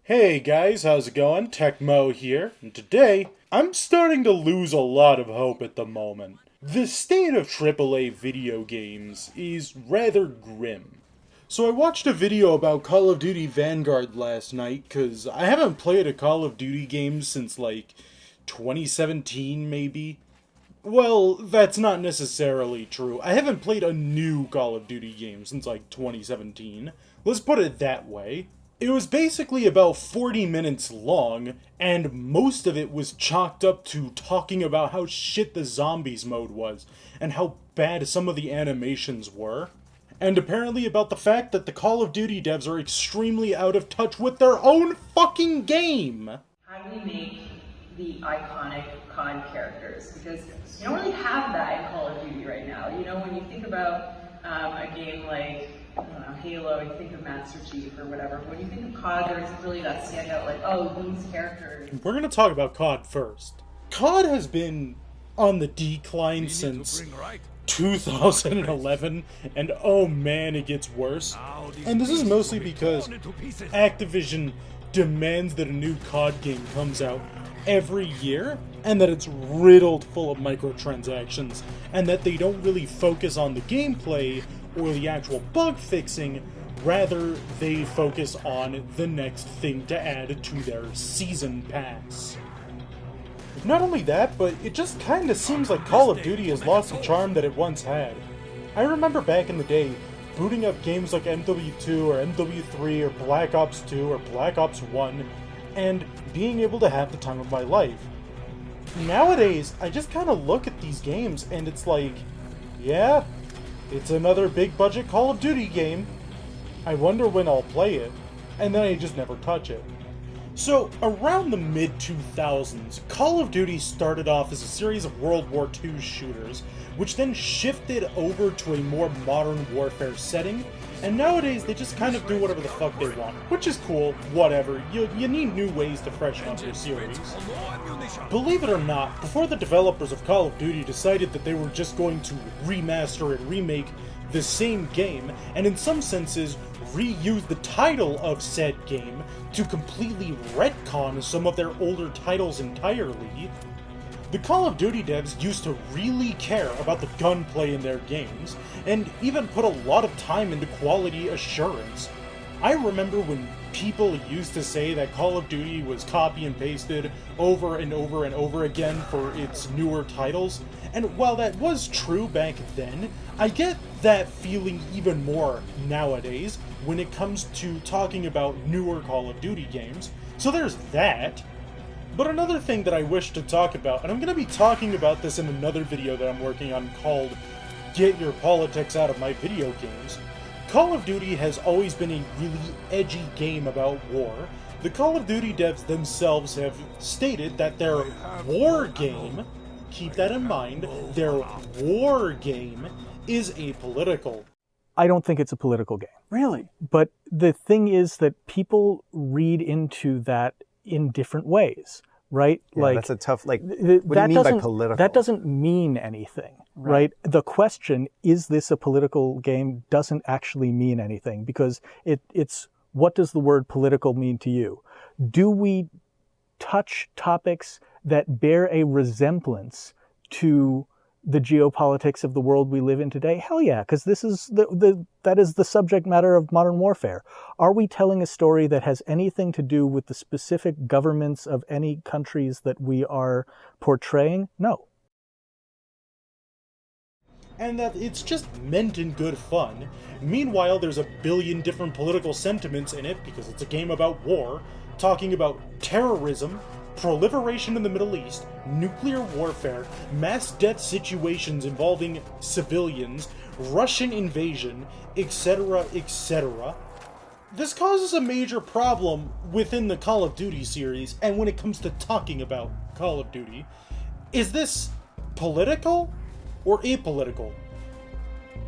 Hey guys, how's it going? Techmo here, and today, I'm starting to lose a lot of hope at the moment. The state of AAA video games is rather grim. So I watched a video about Call of Duty Vanguard last night, cause I haven't played a Call of Duty game since like 2017 maybe. Well, that's not necessarily true. I haven't played a new Call of Duty game since like 2017. Let's put it that way. It was basically about 40 minutes long, and most of it was chalked up to talking about how shit the zombies mode was, and how bad some of the animations were. And apparently about the fact that the Call of Duty devs are extremely out of touch with their own fucking game! How do we make the iconic COD characters? Because you don't really have that in Call of Duty right now. You know, when you think about a game like, I don't know, Halo, you think of Master Chief or whatever. When you think of COD, there isn't really that standout, like, oh, these characters. We're gonna talk about COD first. COD has been on the decline since 2011, and oh man, it gets worse. And this is mostly because Activision demands that a new COD game comes out every year, and that it's riddled full of microtransactions, and that they don't really focus on the gameplay or the actual bug fixing, rather they focus on the next thing to add to their season pass. Not only that, but it just kinda seems like Call of Duty has lost the charm that it once had. I remember back in the day, booting up games like MW2 or MW3 or Black Ops 2 or Black Ops 1, and being able to have the time of my life. Nowadays, I just kinda look at these games and it's like, yeah, it's another big budget Call of Duty game. I wonder when I'll play it, and then I just never touch it. So, around the mid-2000s, Call of Duty started off as a series of World War II shooters, which then shifted over to a more modern warfare setting, and nowadays they just kind of do whatever the fuck they want, which is cool, whatever, you need new ways to freshen up your series. Believe it or not, before the developers of Call of Duty decided that they were just going to remaster and remake the same game, and in some senses, reuse the title of said game to completely retcon some of their older titles entirely, the Call of Duty devs used to really care about the gunplay in their games, and even put a lot of time into quality assurance. I remember when people used to say that Call of Duty was copy and pasted over and over and over again for its newer titles, and while that was true back then, I get that feeling even more nowadays when it comes to talking about newer Call of Duty games, so there's that. But another thing that I wish to talk about, and I'm going to be talking about this in another video that I'm working on called Get Your Politics Out of My Video Games, Call of Duty has always been a really edgy game about war. The Call of Duty devs themselves have stated that their war game, keep that in mind, their war game is apolitical. I don't think it's a political game. Really? But the thing is that people read into that in different ways, right? Yeah, like that's a tough, what do you mean by political? That doesn't mean anything, right? The question, is this a political game, doesn't actually mean anything, because it's what does the word political mean to you? Do we touch topics that bear a resemblance to the geopolitics of the world we live in today? Hell yeah, because this is that is the subject matter of modern warfare. Are we telling a story that has anything to do with the specific governments of any countries that we are portraying? No. And that it's just meant in good fun. Meanwhile, there's a billion different political sentiments in it, because it's a game about war, talking about terrorism, proliferation in the Middle East, nuclear warfare, mass death situations involving civilians, Russian invasion, etc., etc. This causes a major problem within the Call of Duty series, and when it comes to talking about Call of Duty. Is this political or apolitical?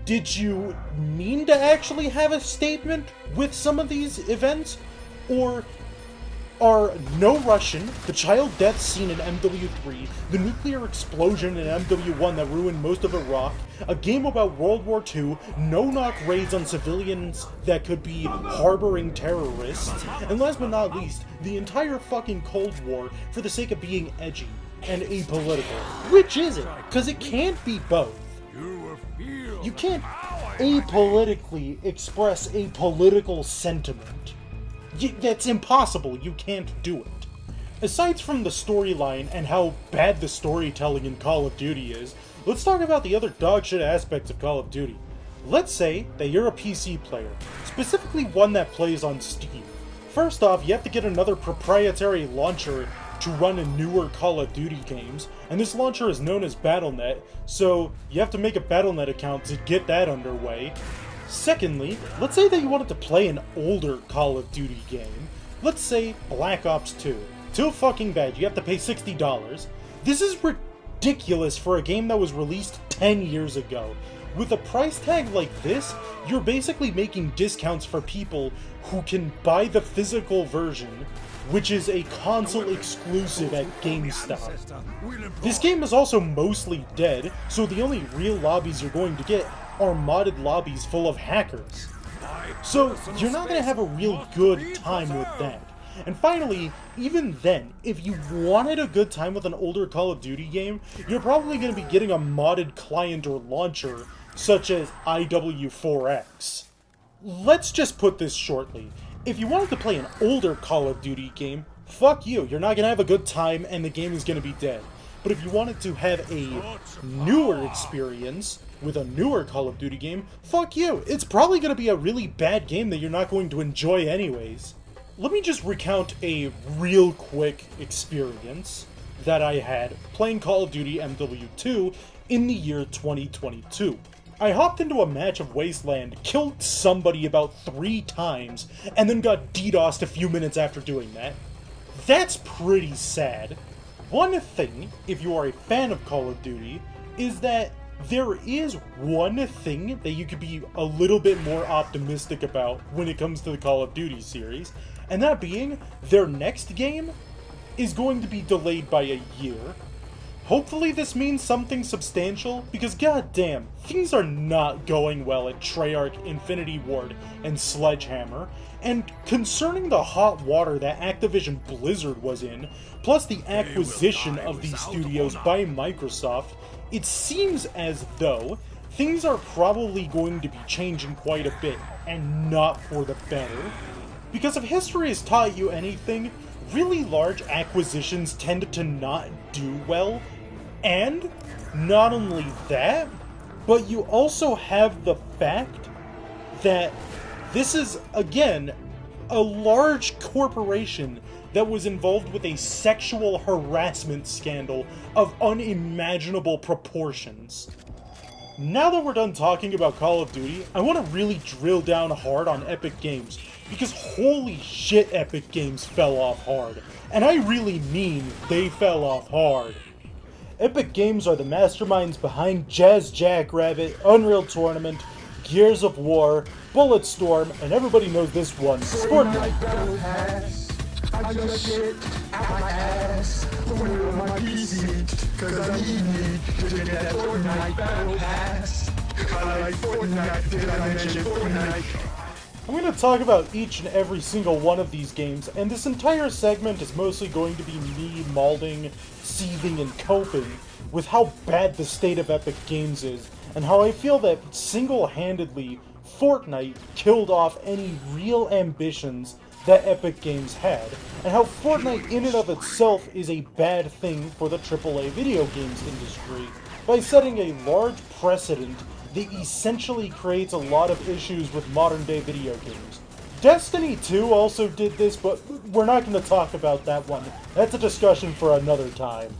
Did you mean to actually have a statement with some of these events? Or are no Russian, the child death scene in MW3, the nuclear explosion in MW1 that ruined most of Iraq, a game about World War II, no-knock raids on civilians that could be harboring terrorists, and last but not least, the entire fucking Cold War for the sake of being edgy and apolitical. Which is it? Because it can't be both. You can't apolitically express a political sentiment. That's impossible, you can't do it. Aside from the storyline and how bad the storytelling in Call of Duty is, let's talk about the other dogshit aspects of Call of Duty. Let's say that you're a PC player, specifically one that plays on Steam. First off, you have to get another proprietary launcher to run in newer Call of Duty games, and this launcher is known as Battle.net, so you have to make a Battle.net account to get that underway. Secondly, let's say that you wanted to play an older Call of Duty game. Let's say Black Ops 2. Too fucking bad, you have to pay $60. This is ridiculous for a game that was released 10 years ago. With a price tag like this, you're basically making discounts for people who can buy the physical version, which is a console exclusive at GameStop. This game is also mostly dead, so the only real lobbies you're going to get are modded lobbies full of hackers. So you're not going to have a real good time with that. And finally, even then, if you wanted a good time with an older Call of Duty game, you're probably going to be getting a modded client or launcher, such as IW4X. Let's just put this shortly. If you wanted to play an older Call of Duty game, fuck you, you're not going to have a good time and the game is going to be dead. But if you wanted to have a newer experience with a newer Call of Duty game, fuck you, it's probably going to be a really bad game that you're not going to enjoy anyways. Let me just recount a real quick experience that I had playing Call of Duty MW2 in the year 2022. I hopped into a match of Wasteland, killed somebody about 3 times, and then got DDoSed a few minutes after doing that. That's pretty sad. One thing, if you are a fan of Call of Duty, is that there is one thing that you could be a little bit more optimistic about when it comes to the Call of Duty series, and that being, their next game is going to be delayed by a year. Hopefully this means something substantial, because goddamn, things are not going well at Treyarch, Infinity Ward, and Sledgehammer, and concerning the hot water that Activision Blizzard was in, plus the acquisition of these studios by Microsoft, it seems as though things are probably going to be changing quite a bit, and not for the better. Because if history has taught you anything, really large acquisitions tend to not do well, and not only that, but you also have the fact that this is, again, a large corporation that was involved with a sexual harassment scandal of unimaginable proportions. Now that we're done talking about Call of Duty, I want to really drill down hard on Epic Games, because holy shit, Epic Games fell off hard. And I really mean they fell off hard. Epic Games are the masterminds behind Jazz Jackrabbit, Unreal Tournament, Gears of War, Bulletstorm, and everybody knows this one, Fortnite. I just shit out my ass, put it on my PC, cause I need to get that Fortnite Battle Pass. I like Fortnite, did I mention Fortnite? I'm going to talk about each and every single one of these games, and this entire segment is mostly going to be me mauling, seething, and coping with how bad the state of Epic Games is, and how I feel that single-handedly Fortnite killed off any real ambitions that Epic Games had, and how Fortnite in and of itself is a bad thing for the AAA video games industry, by setting a large precedent that essentially creates a lot of issues with modern day video games. Destiny 2 also did this, but we're not going to talk about that one. That's a discussion for another time.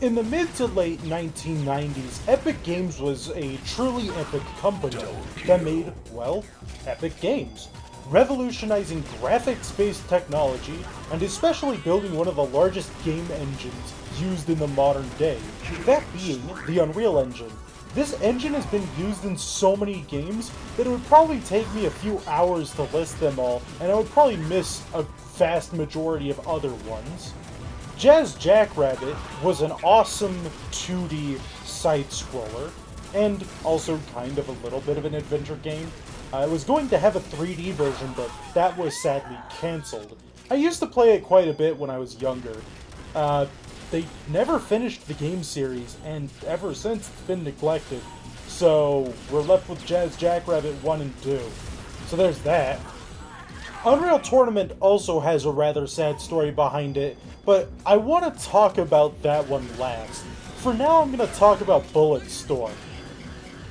In the mid to late 1990s, Epic Games was a truly epic company that made, well, epic games, revolutionizing graphics-based technology, and especially building one of the largest game engines used in the modern day, that being the Unreal Engine. This engine has been used in so many games that it would probably take me a few hours to list them all, and I would probably miss a vast majority of other ones. Jazz Jackrabbit was an awesome 2D side-scroller, and also kind of a little bit of an adventure game. I was going to have a 3D version, but that was sadly cancelled. I used to play it quite a bit when I was younger. They never finished the game series, and ever since it's been neglected. So we're left with Jazz Jackrabbit 1 and 2. So there's that. Unreal Tournament also has a rather sad story behind it, but I want to talk about that one last. For now, I'm going to talk about Bulletstorm.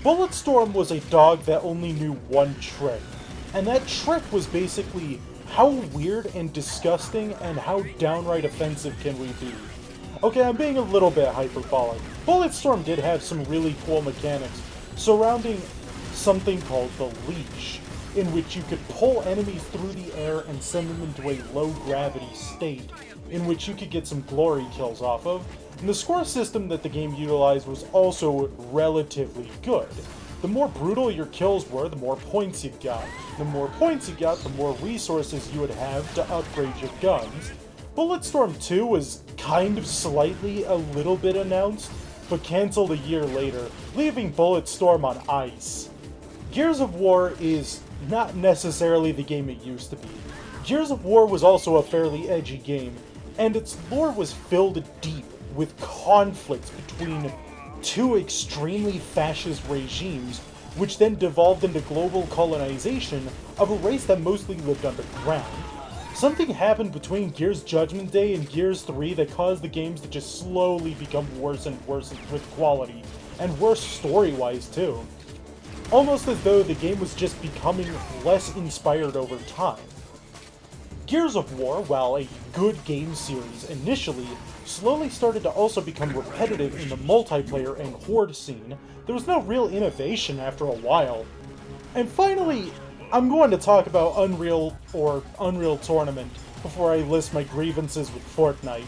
Bulletstorm was a dog that only knew one trick, and that trick was basically how weird and disgusting and how downright offensive can we be. Okay, I'm being a little bit hyperbolic. Bulletstorm did have some really cool mechanics surrounding something called the Leash, in which you could pull enemies through the air and send them into a low-gravity state, in which you could get some glory kills off of. And the score system that the game utilized was also relatively good. The more brutal your kills were, the more points you got. The more points you got, the more resources you would have to upgrade your guns. Bulletstorm 2 was kind of slightly a little bit announced, but cancelled a year later, leaving Bulletstorm on ice. Gears of War is not necessarily the game it used to be. Gears of War was also a fairly edgy game, and its lore was filled deep with conflicts between two extremely fascist regimes, which then devolved into global colonization of a race that mostly lived underground. Something happened between Gears Judgment Day and Gears 3 that caused the games to just slowly become worse and worse with quality, and worse story-wise too. Almost as though the game was just becoming less inspired over time. Gears of War, while a good game series initially, slowly started to also become repetitive in the multiplayer and horde scene. There was no real innovation after a while. And finally, I'm going to talk about Unreal or Unreal Tournament before I list my grievances with Fortnite.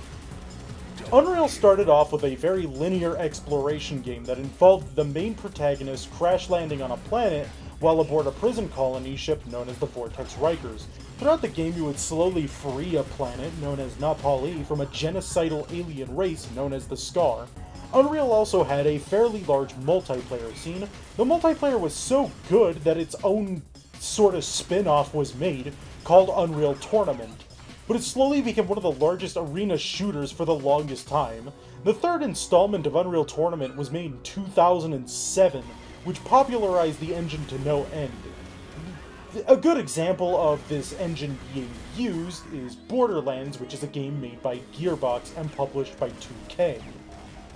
Unreal started off with a very linear exploration game that involved the main protagonist crash landing on a planet while aboard a prison colony ship known as the Vortex Rikers. Throughout the game, you would slowly free a planet known as Napali from a genocidal alien race known as the Scar. Unreal also had a fairly large multiplayer scene. The multiplayer was so good that its own sort of spin-off was made, called Unreal Tournament. But it slowly became one of the largest arena shooters for the longest time. The third installment of Unreal Tournament was made in 2007, which popularized the engine to no end. A good example of this engine being used is Borderlands, which is a game made by Gearbox and published by 2K.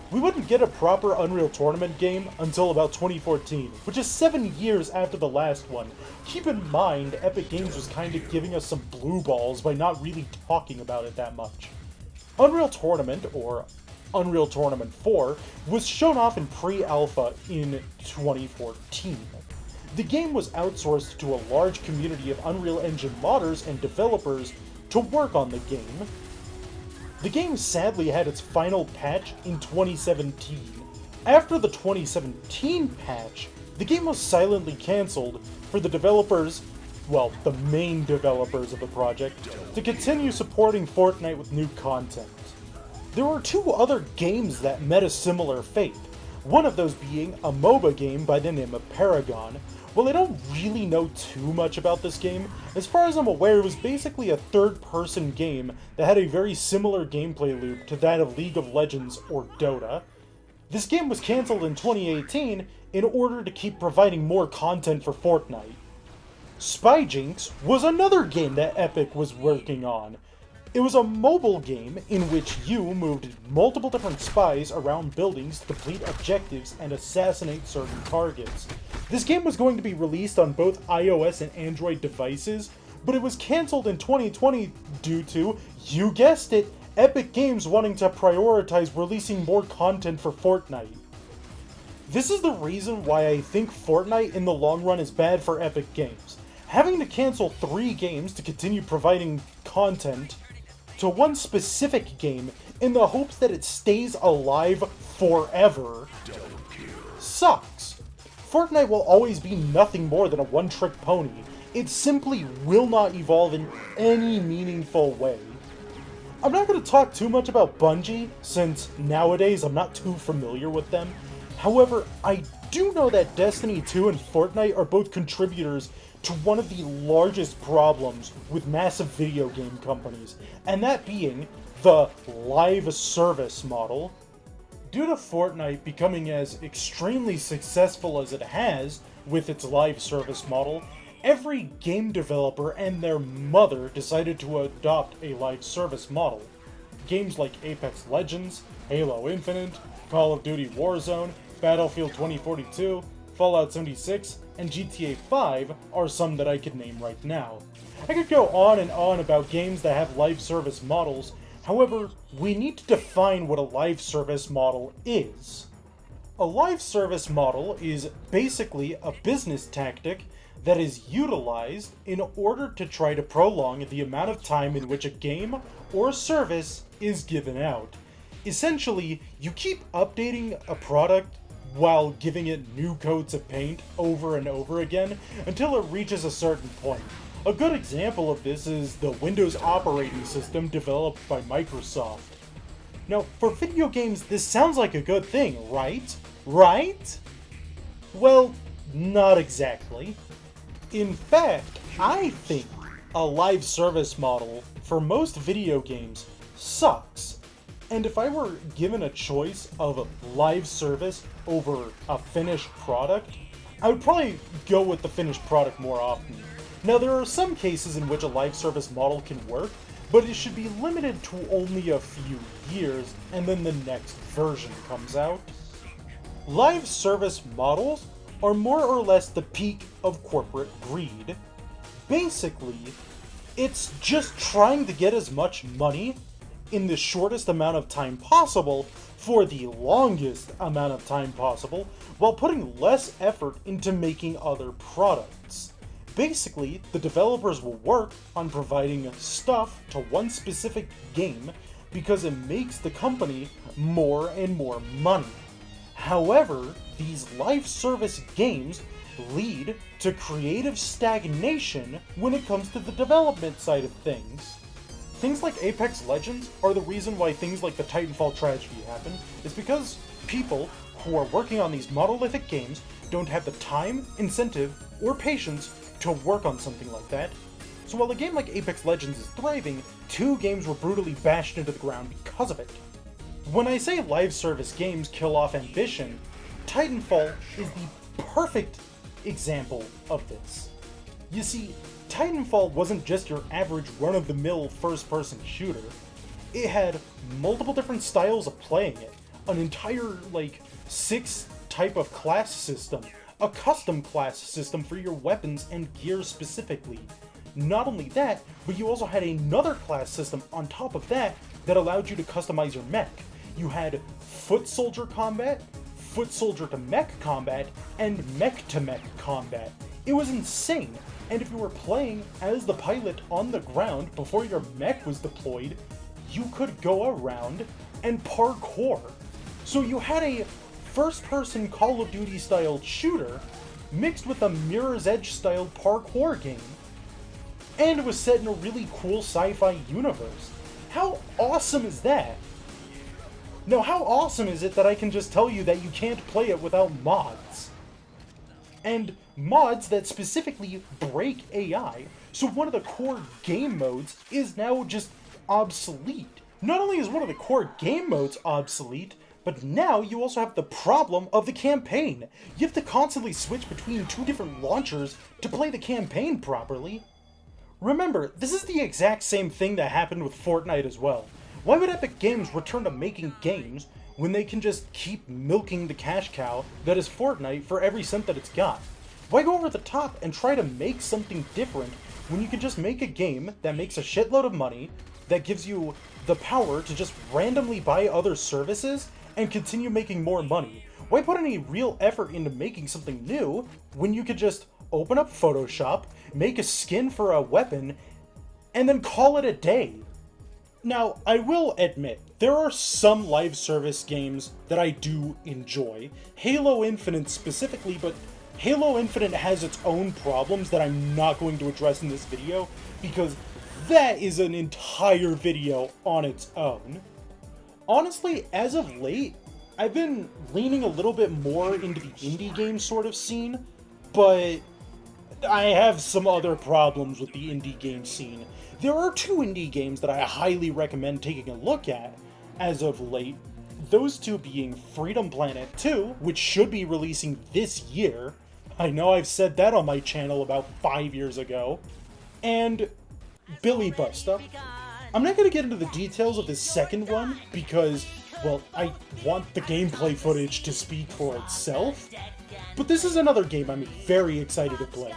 We wouldn't get a proper Unreal Tournament game until about 2014, which is 7 years after the last one. Keep in mind, Epic Games was kind of giving us some blue balls by not really talking about it that much. Unreal Tournament, or Unreal Tournament 4, was shown off in pre-alpha in 2014. The game was outsourced to a large community of Unreal Engine modders and developers to work on the game. The game sadly had its final patch in 2017. After the 2017 patch, the game was silently cancelled for the developers, well, the main developers of the project, to continue supporting Fortnite with new content. There were two other games that met a similar fate, one of those being a MOBA game by the name of Paragon. Well, I don't really know too much about this game. As far as I'm aware, it was basically a third-person game that had a very similar gameplay loop to that of League of Legends or Dota. This game was cancelled in 2018 in order to keep providing more content for Fortnite. Spyjinx was another game that Epic was working on. It was a mobile game in which you moved multiple different spies around buildings to complete objectives and assassinate certain targets. This game was going to be released on both iOS and Android devices, but it was cancelled in 2020 due to, you guessed it, Epic Games wanting to prioritize releasing more content for Fortnite. This is the reason why I think Fortnite in the long run is bad for Epic Games. Having to cancel 3 games to continue providing content to one specific game in the hopes that it stays alive forever sucks. Fortnite will always be nothing more than a one-trick pony. It simply will not evolve in any meaningful way. I'm not going to talk too much about Bungie, since nowadays I'm not too familiar with them. However, I do know that Destiny 2 and Fortnite are both contributors to one of the largest problems with massive video game companies, and that being the live service model. Due to Fortnite becoming as extremely successful as it has with its live service model, every game developer and their mother decided to adopt a live service model. Games like Apex Legends, Halo Infinite, Call of Duty Warzone, Battlefield 2042, Fallout 76, and GTA 5 are some that I could name right now. I could go on and on about games that have live service models. However, we need to define what a live service model is. A live service model is basically a business tactic that is utilized in order to try to prolong the amount of time in which a game or service is given out. Essentially, you keep updating a product while giving it new coats of paint over and over again until it reaches a certain point. A good example of this is the Windows operating system developed by Microsoft. Now, for video games, this sounds like a good thing, right? Right? Well, not exactly. In fact, I think a live service model for most video games sucks. And if I were given a choice of live service over a finished product, I would probably go with the finished product more often. Now, there are some cases in which a live service model can work, but it should be limited to only a few years, and then the next version comes out. Live service models are more or less the peak of corporate greed. Basically, it's just trying to get as much money in the shortest amount of time possible for the longest amount of time possible, while putting less effort into making other products. Basically, the developers will work on providing stuff to one specific game because it makes the company more and more money. However, these live service games lead to creative stagnation when it comes to the development side of things. Things like Apex Legends are the reason why things like the Titanfall tragedy happen, is because people who are working on these monolithic games don't have the time, incentive, or patience to work on something like that. So while a game like Apex Legends is thriving, 2 games were brutally bashed into the ground because of it. When I say live service games kill off ambition, Titanfall is the perfect example of this. You see, Titanfall wasn't just your average run-of-the-mill first-person shooter. It had multiple different styles of playing it, an entire, 6 type of class system, a custom class system for your weapons and gear specifically. Not only that, but you also had another class system on top of that that allowed you to customize your mech. You had foot soldier combat, foot soldier to mech combat, and mech to mech combat. It was insane, and if you were playing as the pilot on the ground before your mech was deployed, you could go around and parkour. So you had a first-person Call of Duty styled shooter mixed with a Mirror's Edge styled parkour game, and it was set in a really cool sci-fi universe. How awesome is that? Now, how awesome is it that I can just tell you that you can't play it without mods? And mods that specifically break AI, so one of the core game modes is now just obsolete. Not only is one of the core game modes obsolete, but now you also have the problem of the campaign. You have to constantly switch between 2 different launchers to play the campaign properly. Remember, this is the exact same thing that happened with Fortnite as well. Why would Epic Games return to making games when they can just keep milking the cash cow that is Fortnite for every cent that it's got? Why go over the top and try to make something different when you can just make a game that makes a shitload of money, that gives you the power to just randomly buy other services and continue making more money? Why put any real effort into making something new when you could just open up Photoshop, make a skin for a weapon, and then call it a day? Now, I will admit, there are some live service games that I do enjoy. Halo Infinite specifically, but Halo Infinite has its own problems that I'm not going to address in this video, because that is an entire video on its own. Honestly, as of late, I've been leaning a little bit more into the indie game sort of scene, but I have some other problems with the indie game scene. There are 2 indie games that I highly recommend taking a look at as of late, those 2 being Freedom Planet 2, which should be releasing this year. I know I've said that on my channel about 5 years ago, and Billy Busta. I'm not going to get into the details of the second one because, well, I want the gameplay footage to speak for itself, but this is another game I'm very excited to play.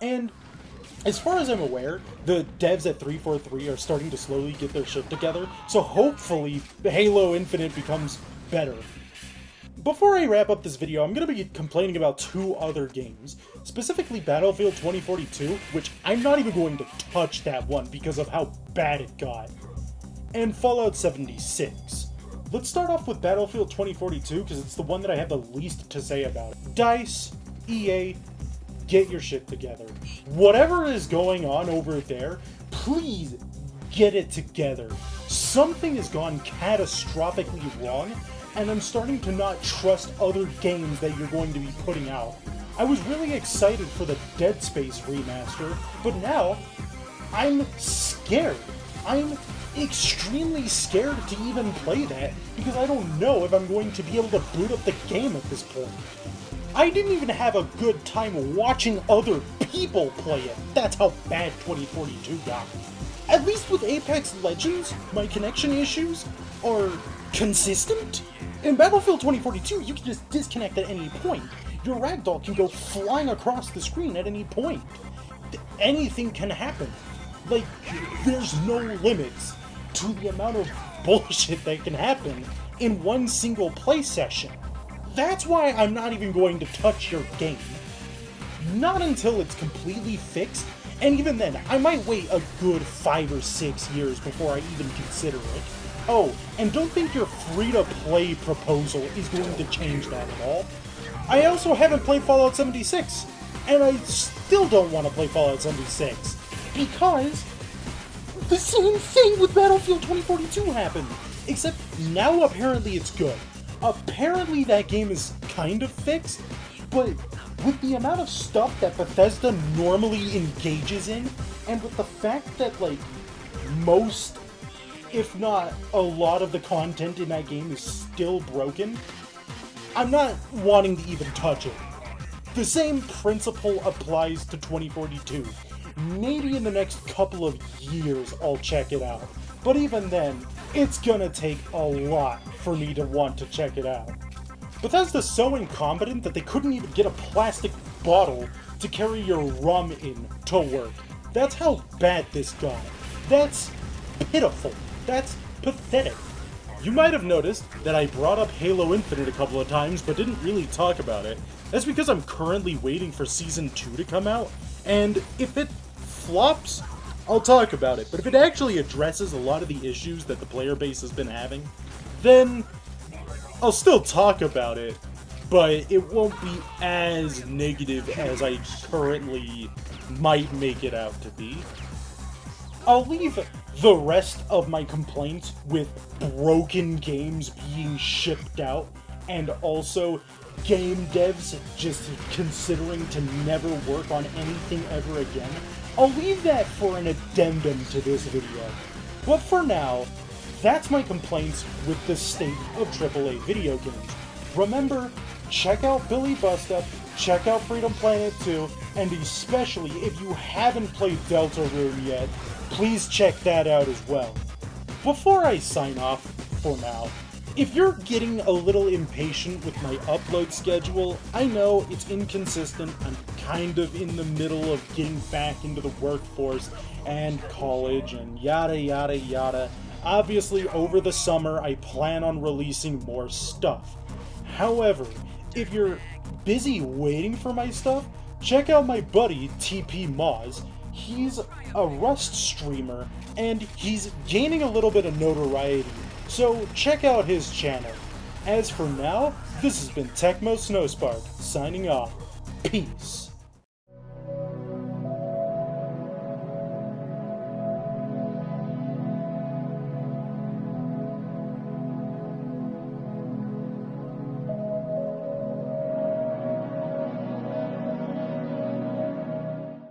And as far as I'm aware, the devs at 343 are starting to slowly get their shit together, so hopefully Halo Infinite becomes better. Before I wrap up this video, I'm going to be complaining about 2 other games, specifically Battlefield 2042, which I'm not even going to touch that one because of how bad it got, and Fallout 76. Let's start off with Battlefield 2042 because it's the one that I have the least to say about. DICE, EA, get your shit together. Whatever is going on over there, please get it together. Something has gone catastrophically wrong, and I'm starting to not trust other games that you're going to be putting out. I was really excited for the Dead Space remaster, but now I'm scared. I'm extremely scared to even play that because I don't know if I'm going to be able to boot up the game at this point. I didn't even have a good time watching other people play it. That's how bad 2042 got. At least with Apex Legends, my connection issues are consistent. In Battlefield 2042, you can just disconnect at any point. Your ragdoll can go flying across the screen at any point. Anything can happen. Like, there's no limits to the amount of bullshit that can happen in one single play session. That's why I'm not even going to touch your game. Not until it's completely fixed, and even then, I might wait a good 5 or 6 years before I even consider it. Oh, and don't think your free-to-play proposal is going to change that at all. I also haven't played Fallout 76, and I still don't want to play Fallout 76, because the same thing with Battlefield 2042 happened, except now apparently it's good. Apparently that game is kind of fixed, but with the amount of stuff that Bethesda normally engages in, and with the fact that, like, most, if not a lot of the content in that game is still broken, I'm not wanting to even touch it. The same principle applies to 2042. Maybe in the next couple of years I'll check it out, but even then, it's gonna take a lot for me to want to check it out. Bethesda's so incompetent that they couldn't even get a plastic bottle to carry your rum in to work. That's how bad this got. That's pitiful. That's pathetic. You might have noticed that I brought up Halo Infinite a couple of times but didn't really talk about it. That's because I'm currently waiting for Season 2 to come out, and if it flops, I'll talk about it, but if it actually addresses a lot of the issues that the player base has been having, then I'll still talk about it, but it won't be as negative as I currently might make it out to be. I'll leave the rest of my complaints with broken games being shipped out, and also game devs just considering to never work on anything ever again. I'll leave that for an addendum to this video. But for now, that's my complaints with the state of AAA video games. Remember, check out Billy Busta, check out Freedom Planet 2, and especially if you haven't played Deltarune yet, please check that out as well. Before I sign off for now, if you're getting a little impatient with my upload schedule, I know it's inconsistent. I'm kind of in the middle of getting back into the workforce and college and yada yada yada. Obviously, over the summer, I plan on releasing more stuff. However, if you're busy waiting for my stuff, check out my buddy TP Moz. he's a Rust streamer, and he's gaining a little bit of notoriety, so check out his channel. As for now, this has been Techmo Snowspark, signing off. Peace.